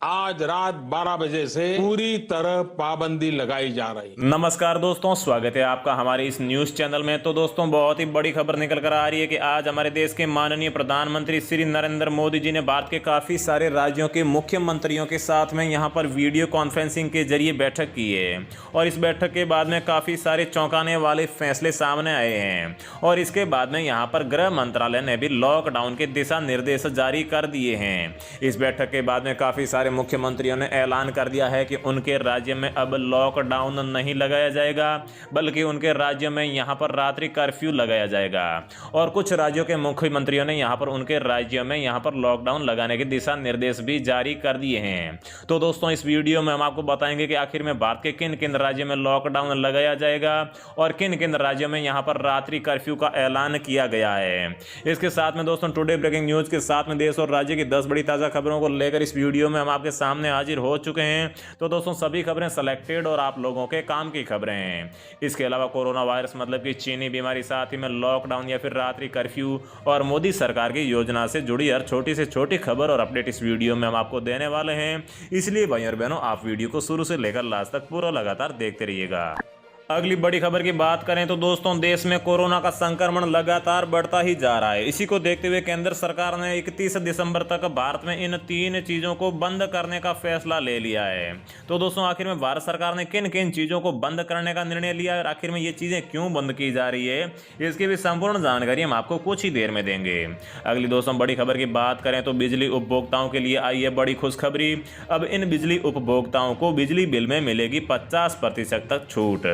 आज रात 12 बजे से पूरी तरह पाबंदी लगाई जा रही है। नमस्कार दोस्तों, स्वागत है आपका हमारे इस न्यूज चैनल में। तो दोस्तों, बहुत ही बड़ी खबर निकल कर आ रही है कि आज हमारे देश के माननीय प्रधानमंत्री श्री नरेंद्र मोदी जी ने भारत के काफी सारे राज्यों के मुख्यमंत्रियों के साथ में यहां पर वीडियो कॉन्फ्रेंसिंग के जरिए बैठक की है। और इस बैठक के बाद में काफी सारे चौंकाने वाले फैसले सामने आए हैं। और इसके बाद में यहाँ पर गृह मंत्रालय ने भी लॉकडाउन के दिशा निर्देश जारी कर दिए हैं। इस बैठक के बाद में काफी सारे मुख्यमंत्रियों ने ऐलान कर दिया है कि उनके राज्य में अब लॉकडाउन नहीं लगाया जाएगा, बल्कि उनके राज्य में यहां पर रात्रि कर्फ्यू लगाया जाएगा। और कुछ राज्यों के मुख्यमंत्रियों ने यहां पर उनके राज्यों में यहां पर लॉकडाउन लगाने के दिशा निर्देश भी जारी कर दिए हैं। तो दोस्तों, इस वीडियो में हम आपको बताएंगे कि आखिर में भारत के किन किन राज्यों में लॉकडाउन लगाया जाएगा और किन किन राज्यों में यहां पर रात्रि कर्फ्यू का ऐलान किया गया है। इसके साथ में दोस्तों, टुडे ब्रेकिंग न्यूज के साथ में देश और राज्य की 10 बड़ी ताजा खबरों को लेकर इस वीडियो में हम आपके सामने हाजिर हो चुके हैं। तो दोस्तों, सभी खबरें सिलेक्टेड और आप लोगों के काम की खबरें हैं। इसके अलावा कोरोना वायरस मतलब कि चीनी बीमारी, साथ ही में लॉकडाउन या फिर रात्रि कर्फ्यू और मोदी सरकार की योजना से जुड़ी हर छोटी से छोटी खबर और अपडेट इस वीडियो में हम आपको देने वाले हैं। इसलिए भाई और बहनों, आप वीडियो को शुरू से लेकर लास्ट तक पूरा लगातार देखते रहिएगा। अगली बड़ी खबर की बात करें तो दोस्तों, देश में कोरोना का संक्रमण लगातार बढ़ता ही जा रहा है। इसी को देखते हुए केंद्र सरकार ने 31 दिसंबर तक भारत में इन 3 चीजों को बंद करने का फैसला ले लिया है। तो दोस्तों, आखिर में भारत सरकार ने किन किन चीजों को बंद करने का निर्णय लिया है और आखिर में ये चीजें क्यों बंद की जा रही है, इसकी भी संपूर्ण जानकारी हम आपको कुछ ही देर में देंगे। अगली दोस्तों बड़ी खबर की बात करें तो बिजली उपभोक्ताओं के लिए आई है बड़ी खुशखबरी। अब इन बिजली उपभोक्ताओं को बिजली बिल में मिलेगी 50% तक छूट।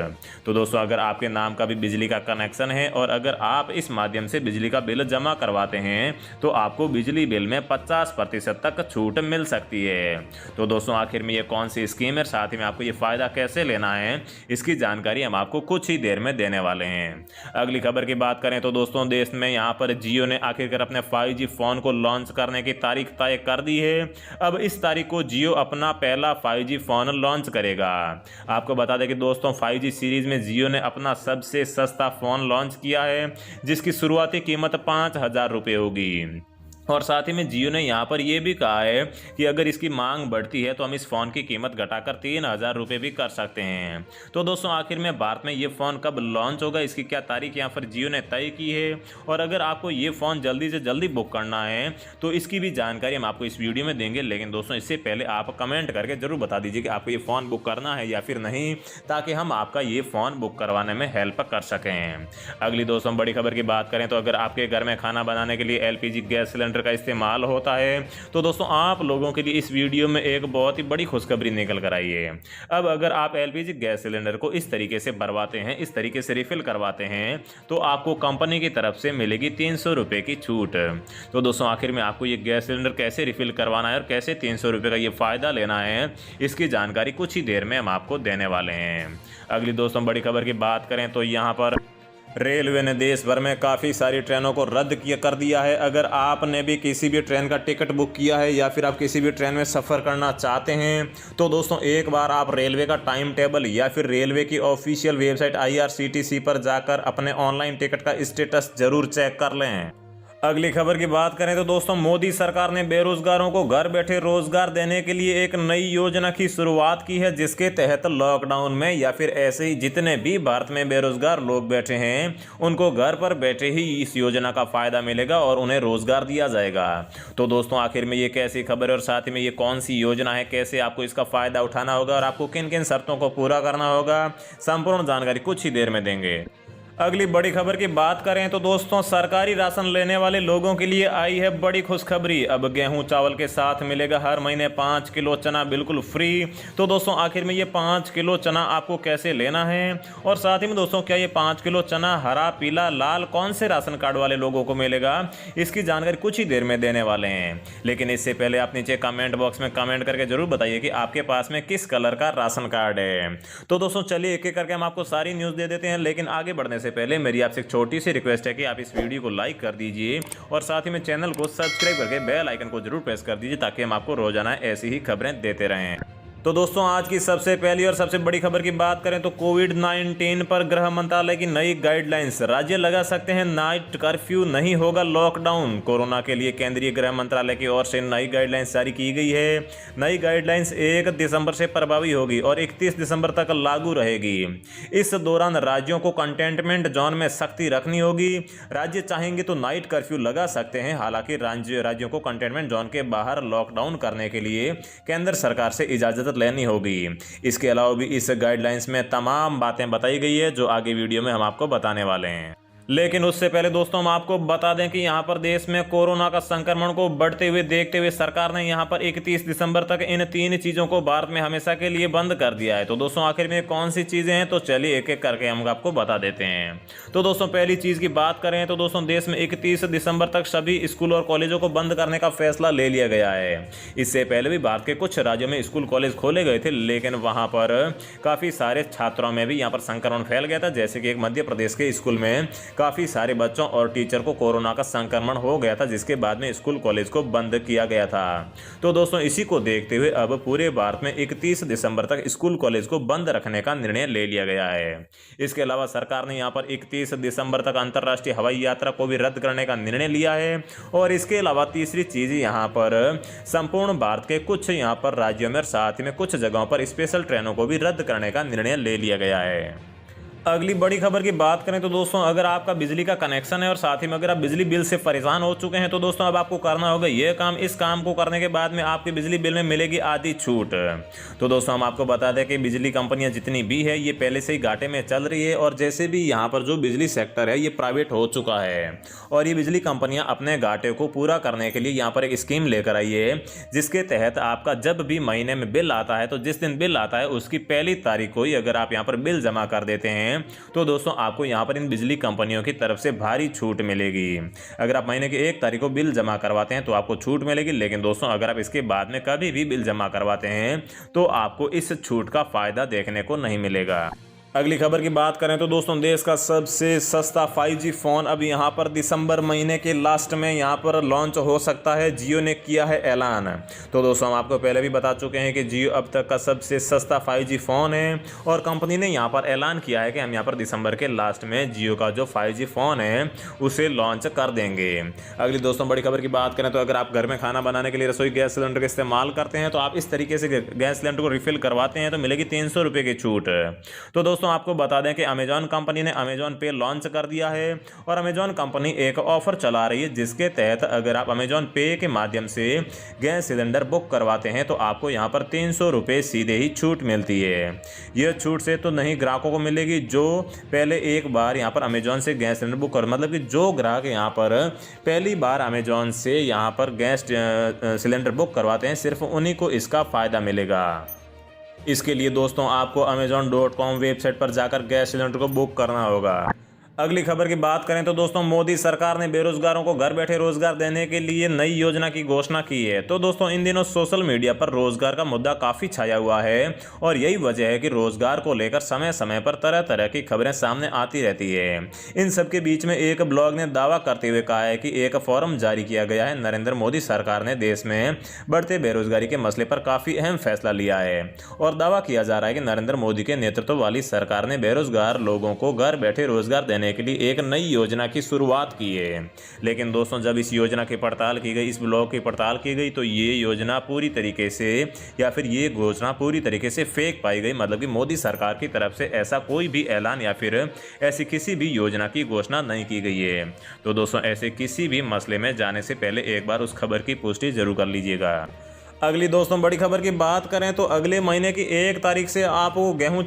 तो दोस्तों, अगर आपके नाम का भी बिजली का कनेक्शन है और अगर आप इस माध्यम से बिजली का बिल जमा करवाते हैं तो आपको बिजली बिल में 50% तक छूट मिल सकती है। तो दोस्तों, आखिर में ये कौन सी स्कीम है, साथ ही में आपको ये फायदा कैसे लेना है, इसकी जानकारी हम आपको कुछ ही देर में देने वाले हैं। अगली खबर की बात करें तो दोस्तों, देश में यहाँ पर जियो ने आखिरकार अपने 5G फोन को लॉन्च करने की तारीख तय कर दी है। अब इस तारीख को जियो अपना पहला 5G फोन लॉन्च करेगा। आपको बता दें कि दोस्तों, 5G सीरीज में जियो ने अपना सबसे सस्ता फोन लॉन्च किया है, जिसकी शुरुआती कीमत 5,000 रुपये होगी। और साथ ही में जियो ने यहाँ पर यह भी कहा है कि अगर इसकी मांग बढ़ती है तो हम इस फ़ोन की कीमत घटाकर 3,000 रुपये भी कर सकते हैं। तो दोस्तों, आखिर में भारत में ये फ़ोन कब लॉन्च होगा, इसकी क्या तारीख यहाँ पर जियो ने तय की है। और अगर आपको ये फ़ोन जल्दी से जल्दी बुक करना है तो इसकी भी जानकारी हम आपको इस वीडियो में देंगे। लेकिन दोस्तों, इससे पहले आप कमेंट करके ज़रूर बता दीजिए कि आपको ये फ़ोन बुक करना है या फिर नहीं, ताकि हम आपका ये फ़ोन बुक करवाने में हेल्प कर सकें। अगली दोस्तों बड़ी खबर की बात करें तो अगर आपके घर में खाना बनाने के लिए LPG गैस सिलेंडर का इस्तेमाल होता है तो दोस्तों, आप लोगों के लिए इस वीडियो में एक बहुत ही बड़ी खुशखबरी निकल कर आई है। अब अगर आप LPG गैस सिलेंडर को इस तरीके से भरवाते हैं, इस तरीके से रिफिल करवाते हैं, तो आपको कंपनी की तरफ से मिलेगी 300 रुपये की छूट। तो दोस्तों, आखिर में आपको ये गैस सिलेंडर कैसे रिफिल करवाना है और कैसे 300 रुपये का ये फायदा लेना है, इसकी जानकारी कुछ ही देर में हम आपको देने वाले हैं। अगली दोस्तों बड़ी खबर की बात करें तो यहाँ पर रेलवे ने देश भर में काफ़ी सारी ट्रेनों को रद्द कर दिया है। अगर आपने भी किसी भी ट्रेन का टिकट बुक किया है या फिर आप किसी भी ट्रेन में सफ़र करना चाहते हैं तो दोस्तों, एक बार आप रेलवे का टाइम टेबल या फिर रेलवे की ऑफिशियल वेबसाइट IRCTC पर जाकर अपने ऑनलाइन टिकट का स्टेटस जरूर चेक कर लें। अगली खबर की बात करें तो दोस्तों, मोदी सरकार ने बेरोजगारों को घर बैठे रोजगार देने के लिए एक नई योजना की शुरुआत की है, जिसके तहत लॉकडाउन में या फिर ऐसे ही जितने भी भारत में बेरोजगार लोग बैठे हैं उनको घर पर बैठे ही इस योजना का फायदा मिलेगा और उन्हें रोजगार दिया जाएगा। तो दोस्तों, आखिर में ये कैसी खबर है और साथ ही में ये कौन सी योजना है, कैसे आपको इसका फायदा उठाना होगा और आपको किन किन शर्तों को पूरा करना होगा, संपूर्ण जानकारी कुछ ही देर में देंगे। अगली बड़ी खबर की बात करें तो दोस्तों, सरकारी राशन लेने वाले लोगों के लिए आई है बड़ी खुशखबरी। अब गेहूं चावल के साथ मिलेगा हर महीने 5 किलो चना बिल्कुल फ्री। तो दोस्तों, आखिर में ये 5 किलो चना आपको कैसे लेना है और साथ ही में दोस्तों, क्या ये 5 किलो चना हरा, पीला, लाल कौन से राशन कार्ड वाले लोगों को मिलेगा, इसकी जानकारी कुछ ही देर में देने वाले हैं। लेकिन इससे पहले आप नीचे कमेंट बॉक्स में कमेंट करके जरूर बताइए कि आपके पास में किस कलर का राशन कार्ड है। तो दोस्तों, चलिए एक एक करके हम आपको सारी न्यूज़ दे देते हैं। लेकिन आगे बढ़ने से पहले मेरी आपसे एक छोटी सी रिक्वेस्ट है कि आप इस वीडियो को लाइक कर दीजिए और साथ ही में चैनल को सब्सक्राइब करके बेल आइकन को जरूर प्रेस कर दीजिए, ताकि हम आपको रोजाना ऐसी ही खबरें देते रहें। तो दोस्तों आज की सबसे पहली और सबसे बड़ी खबर की बात करें तो कोविड-19 पर गृह मंत्रालय की नई गाइडलाइंस। राज्य लगा सकते हैं नाइट कर्फ्यू, नहीं होगा लॉकडाउन। कोरोना के लिए केंद्रीय गृह मंत्रालय की ओर से नई गाइडलाइंस जारी की गई है। नई गाइडलाइंस 1 दिसंबर से प्रभावी होगी और 31 दिसंबर तक लागू रहेगी। इस दौरान राज्यों को कंटेनमेंट जोन में सख्ती रखनी होगी। राज्य चाहेंगे तो नाइट कर्फ्यू लगा सकते हैं। हालांकि राज्यों को कंटेनमेंट जोन के बाहर लॉकडाउन करने के लिए केंद्र सरकार से इजाजत लेनी होगी। इसके अलावा भी इस गाइडलाइंस में तमाम बातें बताई गई है जो आगे वीडियो में हम आपको बताने वाले हैं। लेकिन उससे पहले दोस्तों हम आपको बता दें कि यहाँ पर देश में कोरोना का संक्रमण को बढ़ते हुए देखते हुए सरकार ने यहाँ पर 31 दिसंबर तक इन 3 चीज़ों को भारत में हमेशा के लिए बंद कर दिया है। तो दोस्तों आखिर में कौन सी चीज़ें हैं, तो चलिए एक एक करके हम आपको बता देते हैं। तो दोस्तों पहली चीज़ की बात करें तो दोस्तों देश में 31 दिसंबर तक सभी स्कूल और कॉलेजों को बंद करने का फैसला ले लिया गया है। इससे पहले भी भारत के कुछ राज्यों में स्कूल कॉलेज खोले गए थे, लेकिन वहाँ पर काफ़ी सारे छात्रों में भी यहाँ पर संक्रमण फैल गया था। जैसे कि एक मध्य प्रदेश के स्कूल में काफ़ी सारे बच्चों और टीचर को कोरोना का संक्रमण हो गया था, जिसके बाद में स्कूल कॉलेज को बंद किया गया था। तो दोस्तों इसी को देखते हुए अब पूरे भारत में 31 दिसंबर तक स्कूल कॉलेज को बंद रखने का निर्णय ले लिया गया है। इसके अलावा सरकार ने यहाँ पर 31 दिसंबर तक अंतर्राष्ट्रीय हवाई यात्रा को भी रद्द करने का निर्णय लिया है। और इसके अलावा तीसरी चीज यहाँ पर संपूर्ण भारत के कुछ यहाँ पर राज्यों में और साथ ही में कुछ जगहों पर स्पेशल ट्रेनों को भी रद्द करने का निर्णय ले लिया गया है। अगली बड़ी खबर की बात करें तो दोस्तों अगर आपका बिजली का कनेक्शन है और साथ ही में अगर आप बिजली बिल से परेशान हो चुके हैं तो दोस्तों अब आपको करना होगा यह काम। इस काम को करने के बाद में आपके बिजली बिल में मिलेगी आधी छूट। तो दोस्तों हम आपको बता दें कि बिजली कंपनियां जितनी भी है ये पहले से ही घाटे में चल रही है और जैसे भी यहाँ पर जो बिजली सेक्टर है ये प्राइवेट हो चुका है और ये बिजली कंपनियां अपने घाटे को पूरा करने के लिए यहाँ पर एक स्कीम लेकर आई है, जिसके तहत आपका जब भी महीने में बिल आता है तो जिस दिन बिल आता है उसकी पहली तारीख को ही अगर आप यहाँ पर बिल जमा कर देते हैं तो दोस्तों आपको यहां पर इन बिजली कंपनियों की तरफ से भारी छूट मिलेगी। अगर आप महीने की 1 तारीख को बिल जमा करवाते हैं तो आपको छूट मिलेगी, लेकिन दोस्तों अगर आप इसके बाद में कभी भी बिल जमा करवाते हैं तो आपको इस छूट का फायदा देखने को नहीं मिलेगा। अगली खबर की बात करें तो दोस्तों देश का सबसे सस्ता 5G फ़ोन अब यहाँ पर दिसंबर महीने के लास्ट में यहाँ पर लॉन्च हो सकता है। जियो ने किया है ऐलान। तो दोस्तों हम आपको पहले भी बता चुके हैं कि जियो अब तक का सबसे सस्ता 5G फ़ोन है और कंपनी ने यहाँ पर ऐलान किया है कि हम यहाँ पर दिसंबर के लास्ट में जियो का जो 5G फ़ोन है उसे लॉन्च कर देंगे। अगली दोस्तों बड़ी खबर की बात करें तो अगर आप घर में खाना बनाने के लिए रसोई गैस सिलेंडर का इस्तेमाल करते हैं तो आप इस तरीके से गैस सिलेंडर को रिफिल करवाते हैं तो मिलेगी 300 रुपये की छूट। तो दोस्तों आपको बता दें कि अमेजॉन कंपनी ने अमेजॉन पे लॉन्च कर दिया है और अमेजॉन कंपनी एक ऑफर चला रही है, जिसके तहत अगर आप अमेजॉन पे के माध्यम से गैस सिलेंडर बुक करवाते हैं तो आपको यहां पर 300 रुपये सीधे ही छूट मिलती है। यह छूट से तो नहीं ग्राहकों को मिलेगी जो पहले एक बार यहां पर अमेजॉन से गैस सिलेंडर बुक कर, मतलब कि जो ग्राहक यहां पर पहली बार अमेजॉन से यहां पर गैस सिलेंडर बुक करवाते हैं सिर्फ उन्हीं को इसका फायदा मिलेगा। इसके लिए दोस्तों आपको amazon.com वेबसाइट पर जाकर गैस सिलेंडर को बुक करना होगा। अगली खबर की बात करें तो दोस्तों मोदी सरकार ने बेरोजगारों को घर बैठे रोजगार देने के लिए नई योजना की घोषणा की है। तो दोस्तों इन दिनों सोशल मीडिया पर रोजगार का मुद्दा काफी छाया हुआ है और यही वजह है कि रोजगार को लेकर समय समय पर तरह तरह की खबरें सामने आती रहती है। इन सब के बीच में एक ब्लॉग ने दावा करते हुए कहा है कि एक फॉर्म जारी किया गया है। नरेंद्र मोदी सरकार ने देश में बढ़ते बेरोजगारी के मसले पर काफी अहम फैसला लिया है और दावा किया जा रहा है कि नरेंद्र मोदी के नेतृत्व वाली सरकार ने बेरोजगार लोगों को घर बैठे रोजगार देने के लिए एक नई योजना की शुरुआत की है। लेकिन दोस्तों जब इस योजना की पड़ताल की गई, इस ब्लॉग की पड़ताल की गई तो ये योजना पूरी तरीके से या फिर ये घोषणा पूरी तरीके से फेक पाई गई। मतलब कि मोदी सरकार की तरफ से ऐसा कोई भी ऐलान या फिर ऐसी किसी भी योजना की घोषणा नहीं की गई है। तो दोस्तों ऐसे किसी भी मसले में जाने से पहले एक बार उस खबर की पुष्टि जरूर कर लीजिएगा। अगली दोस्तों बड़ी खबर की बात करें तो अगले महीने की 1 तारीख से आपको गेहूं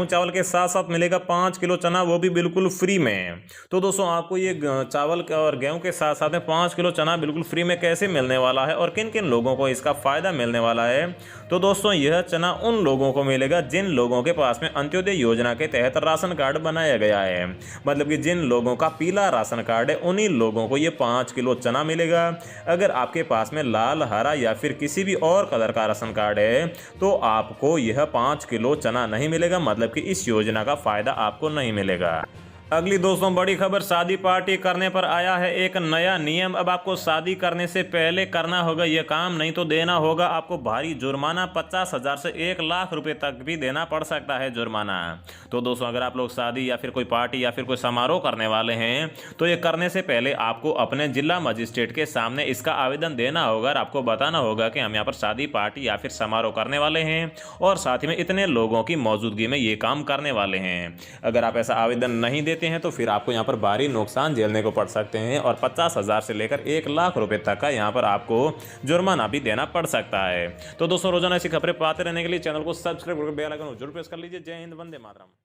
चावल के साथ साथ मिलेगा 5 किलो चना, वो भी बिल्कुल फ्री में। तो दोस्तों आपको ये चावल और गेहूं के साथ साथ में 5 किलो चना बिल्कुल फ्री में कैसे मिलने वाला है और किन किन लोगों को इसका फ़ायदा मिलने वाला है। तो दोस्तों यह चना उन लोगों को मिलेगा जिन लोगों के पास में अंत्योदय योजना के तहत राशन कार्ड बनाया गया है। मतलब कि जिन लोगों का पीला राशन कार्ड है उन्हीं लोगों को ये 5 किलो चना मिलेगा। अगर आपके पास में लाल, हरा या फिर किसी भी और कलर का राशन कार्ड है तो आपको यह 5 किलो चना नहीं मिलेगा। मतलब कि इस योजना का फायदा आपको नहीं मिलेगा। अगली दोस्तों बड़ी खबर, शादी पार्टी करने पर आया है एक नया नियम। अब आपको शादी करने से पहले करना होगा यह काम, नहीं तो देना होगा आपको भारी जुर्माना। 50,000 से 1 लाख रुपए तक भी देना पड़ सकता है जुर्माना। तो दोस्तों अगर आप लोग शादी या फिर कोई पार्टी या फिर कोई समारोह करने वाले हैं तो ये करने से पहले आपको अपने जिला मजिस्ट्रेट के सामने इसका आवेदन देना होगा और आपको बताना होगा कि हम यहाँ पर शादी पार्टी या फिर समारोह करने वाले हैं और साथ ही में इतने लोगों की मौजूदगी में ये काम करने वाले हैं। अगर आप ऐसा आवेदन नहीं देते हैं तो फिर आपको यहाँ पर भारी नुकसान झेलने को पड़ सकते हैं और 50,000 से लेकर 1 लाख रुपए तक का यहाँ पर आपको जुर्माना भी देना पड़ सकता है। तो दोस्तों रोजाना ऐसी खबरें पाते रहने के लिए चैनल को सब्सक्राइब करके बेल आइकन जरूर प्रेस कर लीजिए। जय हिंद, वंदे मातरम।